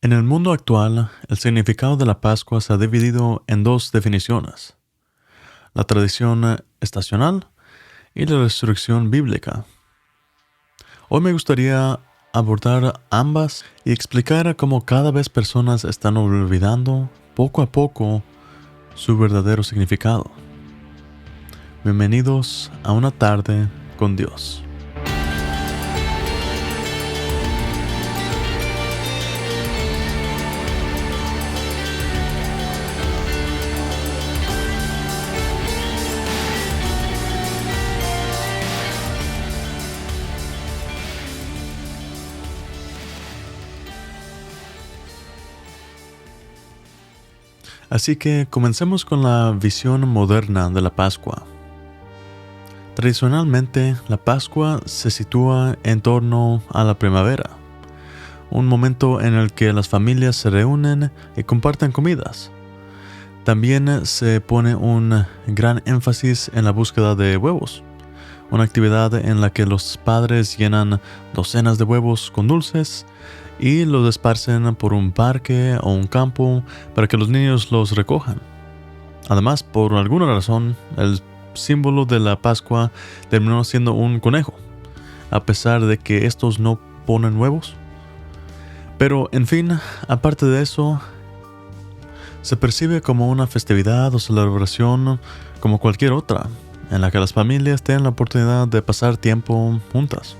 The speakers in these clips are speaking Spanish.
En el mundo actual, el significado de la Pascua se ha dividido en dos definiciones: la tradición estacional y la resurrección bíblica. Hoy me gustaría abordar ambas y explicar cómo cada vez personas están olvidando poco a poco su verdadero significado. Bienvenidos a una tarde con Dios. Así que comencemos con la visión moderna de la Pascua. Tradicionalmente, la Pascua se sitúa en torno a la primavera, un momento en el que las familias se reúnen y comparten comidas. También se pone un gran énfasis en la búsqueda de huevos, una actividad en la que los padres llenan docenas de huevos con dulces y los esparcen por un parque o un campo para que los niños los recojan. Además, por alguna razón, el símbolo de la Pascua terminó siendo un conejo, a pesar de que estos no ponen huevos. Pero, en fin, aparte de eso, se percibe como una festividad o celebración como cualquier otra, en la que las familias tienen la oportunidad de pasar tiempo juntas.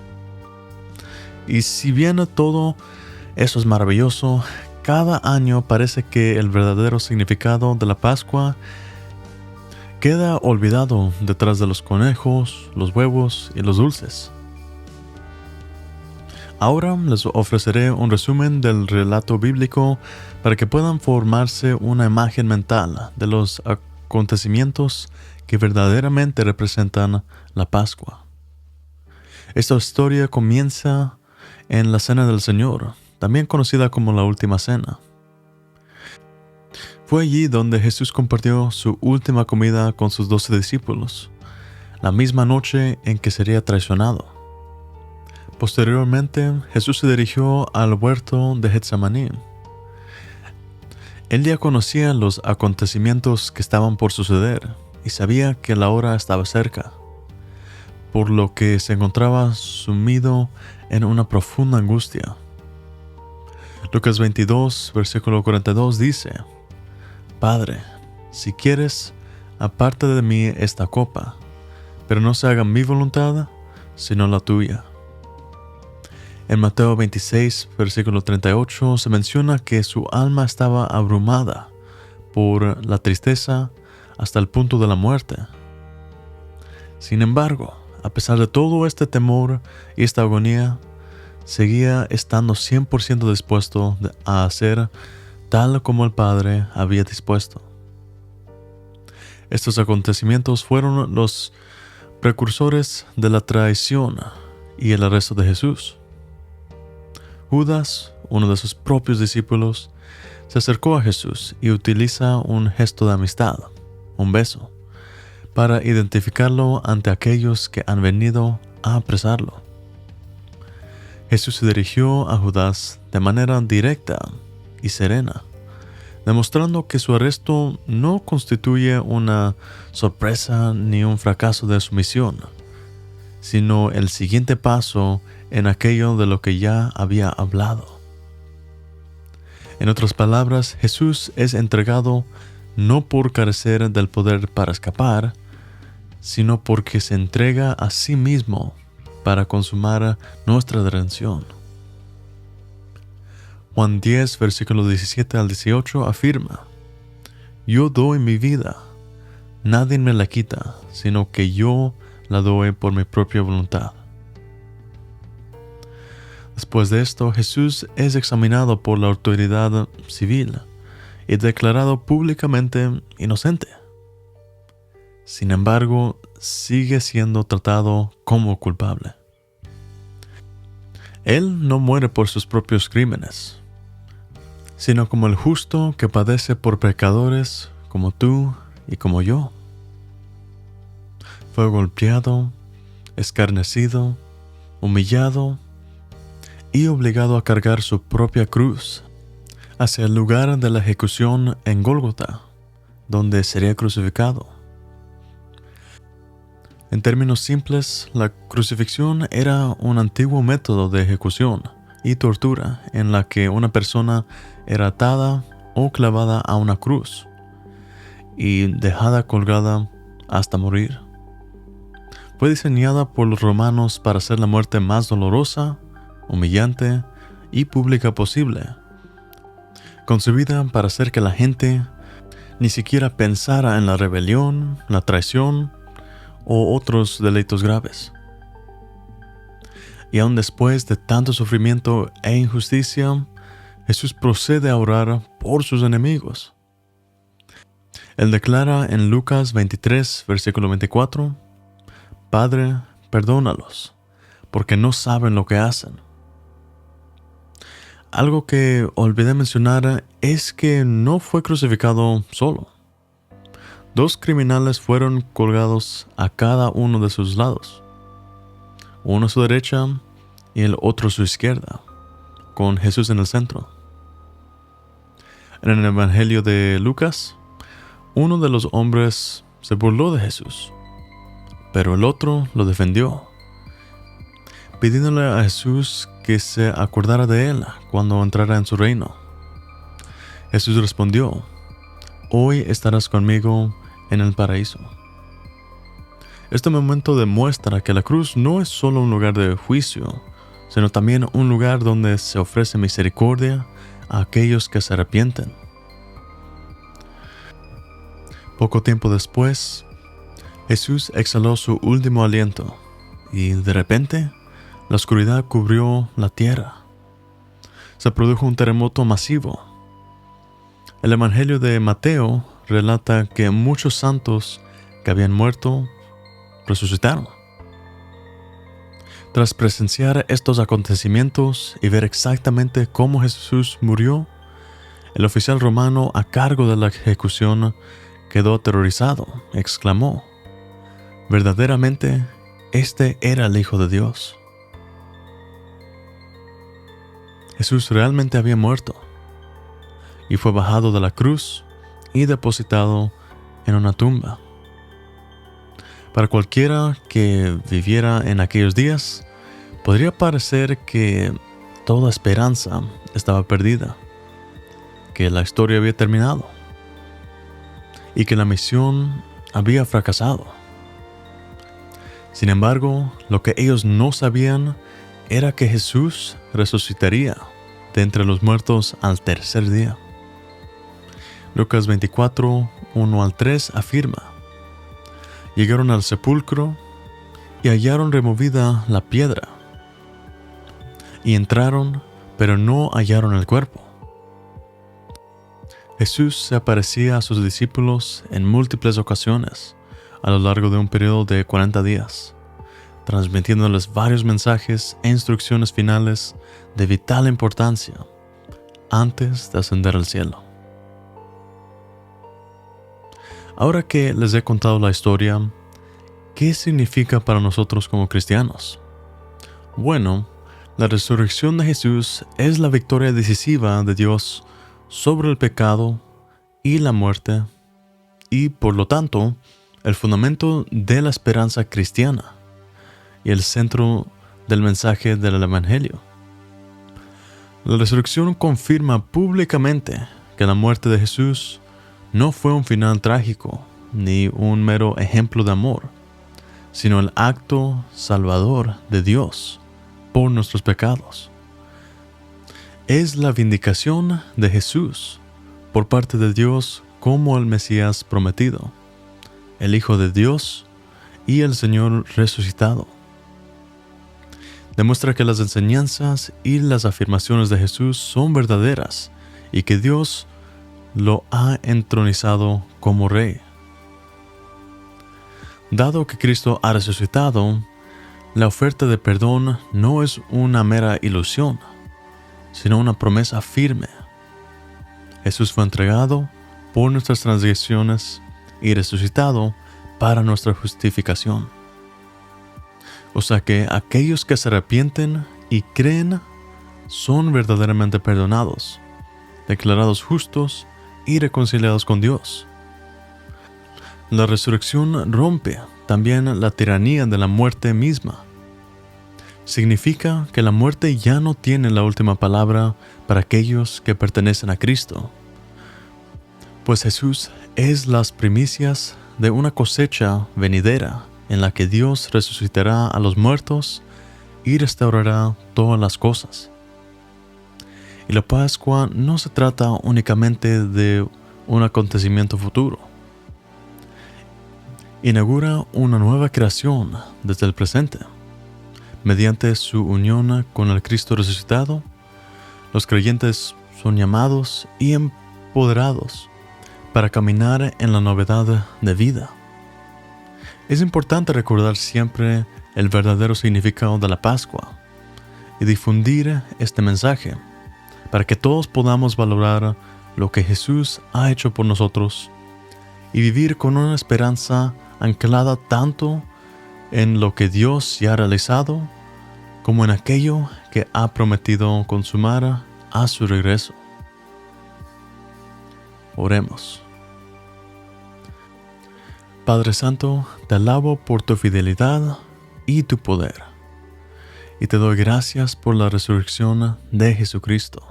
Y si bien todo eso es maravilloso, cada año parece que el verdadero significado de la Pascua queda olvidado detrás de los conejos, los huevos y los dulces. Ahora les ofreceré un resumen del relato bíblico para que puedan formarse una imagen mental de los acontecimientos que verdaderamente representan la Pascua. Esta historia comienza en la Cena del Señor, también conocida como la Última Cena. Fue allí donde Jesús compartió su última comida con sus 12 discípulos, la misma noche en que sería traicionado. Posteriormente, Jesús se dirigió al huerto de Getsemaní. Él ya conocía los acontecimientos que estaban por suceder y sabía que la hora estaba cerca, por lo que se encontraba sumido en una profunda angustia. Lucas 22, versículo 42 dice: Padre, si quieres, aparte de mí esta copa, pero no se haga mi voluntad, sino la tuya. En Mateo 26, versículo 38, se menciona que su alma estaba abrumada por la tristeza hasta el punto de la muerte. Sin embargo, a pesar de todo este temor y esta agonía, seguía estando 100% dispuesto a hacer tal como el Padre había dispuesto. Estos acontecimientos fueron los precursores de la traición y el arresto de Jesús. Judas, uno de sus propios discípulos, se acercó a Jesús y utiliza un gesto de amistad, un beso, para identificarlo ante aquellos que han venido a apresarlo. Jesús se dirigió a Judas de manera directa y serena, demostrando que su arresto no constituye una sorpresa ni un fracaso de su misión, sino el siguiente paso en aquello de lo que ya había hablado. En otras palabras, Jesús es entregado no por carecer del poder para escapar, sino porque se entrega a sí mismo para consumar nuestra redención. Juan 10, versículo 17 al 18 afirma: Yo doy mi vida, nadie me la quita, sino que yo la doy por mi propia voluntad. Después de esto, Jesús es examinado por la autoridad civil y declarado públicamente inocente. Sin embargo, sigue siendo tratado como culpable. Él no muere por sus propios crímenes, sino como el justo que padece por pecadores como tú y como yo. Fue golpeado, escarnecido, humillado y obligado a cargar su propia cruz. hacia el lugar de la ejecución en Gólgota, donde sería crucificado. En términos simples, la crucifixión era un antiguo método de ejecución y tortura en la que una persona era atada o clavada a una cruz y dejada colgada hasta morir. Fue diseñada por los romanos para ser la muerte más dolorosa, humillante y pública posible, concebida para hacer que la gente ni siquiera pensara en la rebelión, la traición o otros delitos graves. Y aún después de tanto sufrimiento e injusticia, Jesús procede a orar por sus enemigos. Él declara en Lucas 23, versículo 24, «Padre, perdónalos, porque no saben lo que hacen». Algo que olvidé mencionar es que no fue crucificado solo. 2 criminales fueron colgados a cada uno de sus lados, uno a su derecha y el otro a su izquierda, con Jesús en el centro. En el Evangelio de Lucas, uno de los hombres se burló de Jesús, pero el otro lo defendió, pidiéndole a Jesús que se acordara de él cuando entrara en su reino. Jesús respondió, «Hoy estarás conmigo en el paraíso». Este momento demuestra que la cruz no es solo un lugar de juicio, sino también un lugar donde se ofrece misericordia a aquellos que se arrepienten. Poco tiempo después, Jesús exhaló su último aliento y de repente la oscuridad cubrió la tierra. Se produjo un terremoto masivo. El Evangelio de Mateo relata que muchos santos que habían muerto resucitaron. Tras presenciar estos acontecimientos y ver exactamente cómo Jesús murió, el oficial romano a cargo de la ejecución quedó aterrorizado. Exclamó, «Verdaderamente, este era el Hijo de Dios». Jesús realmente había muerto y fue bajado de la cruz y depositado en una tumba. Para cualquiera que viviera en aquellos días, podría parecer que toda esperanza estaba perdida, que la historia había terminado y que la misión había fracasado. Sin embargo, lo que ellos no sabían era que Jesús resucitaría de entre los muertos al tercer día. Lucas 24, 1 al 3 afirma, «Llegaron al sepulcro y hallaron removida la piedra, y entraron, pero no hallaron el cuerpo». Jesús se aparecía a sus discípulos en múltiples ocasiones a lo largo de un periodo de 40 días, transmitiéndoles varios mensajes e instrucciones finales de vital importancia antes de ascender al cielo. Ahora que les he contado la historia, ¿qué significa para nosotros como cristianos? Bueno, la resurrección de Jesús es la victoria decisiva de Dios sobre el pecado y la muerte, y por lo tanto, el fundamento de la esperanza cristiana y el centro del mensaje del Evangelio. La resurrección confirma públicamente que la muerte de Jesús no fue un final trágico ni un mero ejemplo de amor, sino el acto salvador de Dios por nuestros pecados. Es la vindicación de Jesús por parte de Dios como el Mesías prometido, el Hijo de Dios y el Señor resucitado. Demuestra que las enseñanzas y las afirmaciones de Jesús son verdaderas y que Dios lo ha entronizado como Rey. Dado que Cristo ha resucitado, la oferta de perdón no es una mera ilusión, sino una promesa firme. Jesús fue entregado por nuestras transgresiones y resucitado para nuestra justificación. O sea que aquellos que se arrepienten y creen son verdaderamente perdonados declarados justos y reconciliados con Dios. La resurrección rompe también la tiranía de la muerte misma. Significa que la muerte ya no tiene la última palabra para aquellos que pertenecen a Cristo, pues Jesús es las primicias de una cosecha venidera en la que Dios resucitará a los muertos y restaurará todas las cosas. Y la Pascua no se trata únicamente de un acontecimiento futuro. Inaugura una nueva creación desde el presente. Mediante su unión con el Cristo resucitado, los creyentes son llamados y empoderados para caminar en la novedad de vida. Es importante recordar siempre el verdadero significado de la Pascua y difundir este mensaje para que todos podamos valorar lo que Jesús ha hecho por nosotros y vivir con una esperanza anclada tanto en lo que Dios ya ha realizado como en aquello que ha prometido consumar a su regreso. Oremos. Padre Santo, te alabo por tu fidelidad y tu poder, y te doy gracias por la resurrección de Jesucristo.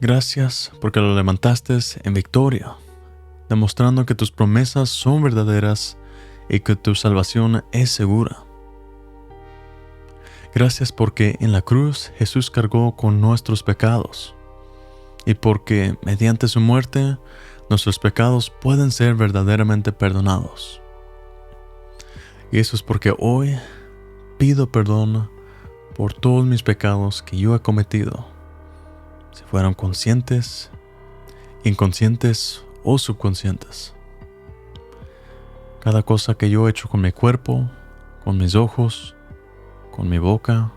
Gracias porque lo levantaste en victoria, demostrando que tus promesas son verdaderas y que tu salvación es segura. Gracias porque en la cruz Jesús cargó con nuestros pecados, y porque mediante su muerte nuestros pecados pueden ser verdaderamente perdonados. Y eso es porque hoy pido perdón por todos mis pecados que yo he cometido, si fueron conscientes, inconscientes o subconscientes. Cada cosa que yo he hecho con mi cuerpo, con mis ojos, con mi boca,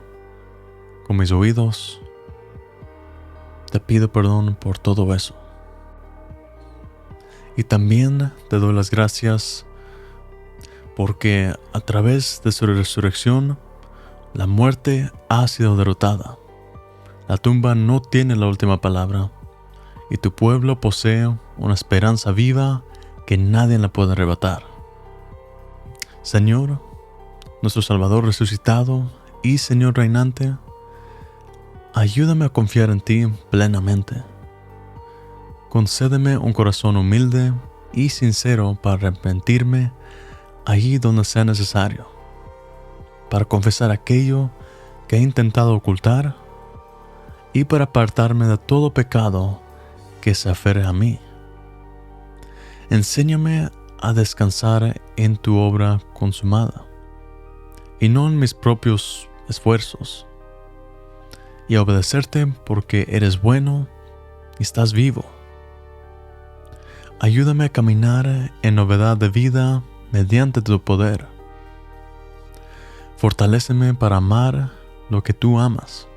con mis oídos, te pido perdón por todo eso. Y también te doy las gracias porque a través de su resurrección, la muerte ha sido derrotada. La tumba no tiene la última palabra, y tu pueblo posee una esperanza viva que nadie la puede arrebatar. Señor, nuestro Salvador resucitado y Señor reinante, ayúdame a confiar en ti plenamente. Concédeme un corazón humilde y sincero para arrepentirme allí donde sea necesario, para confesar aquello que he intentado ocultar y para apartarme de todo pecado que se aferre a mí. Enséñame a descansar en tu obra consumada y no en mis propios esfuerzos, y a obedecerte porque eres bueno y estás vivo. Ayúdame a caminar en novedad de vida mediante tu poder. Fortaléceme para amar lo que tú amas,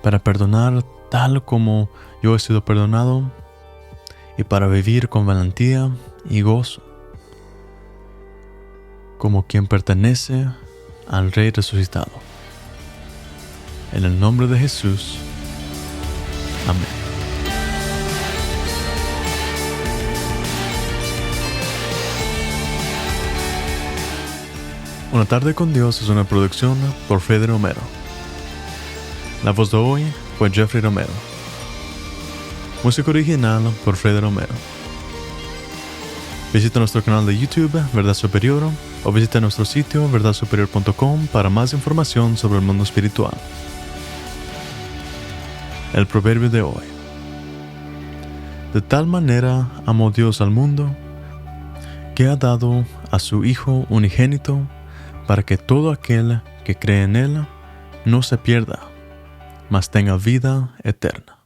para perdonar tal como yo he sido perdonado y para vivir con valentía y gozo, como quien pertenece al Rey resucitado. En el nombre de Jesús. Amén. Una tarde con Dios es una producción por Fede Romero. La voz de hoy fue Jeffrey Romero. Música original por Fede Romero. Visita nuestro canal de YouTube, Verdad Superior, o visita nuestro sitio verdadsuperior.com para más información sobre el mundo espiritual. El proverbio de hoy. De tal manera amó Dios al mundo, que ha dado a su Hijo unigénito, para que todo aquel que cree en Él no se pierda, mas tenga vida eterna.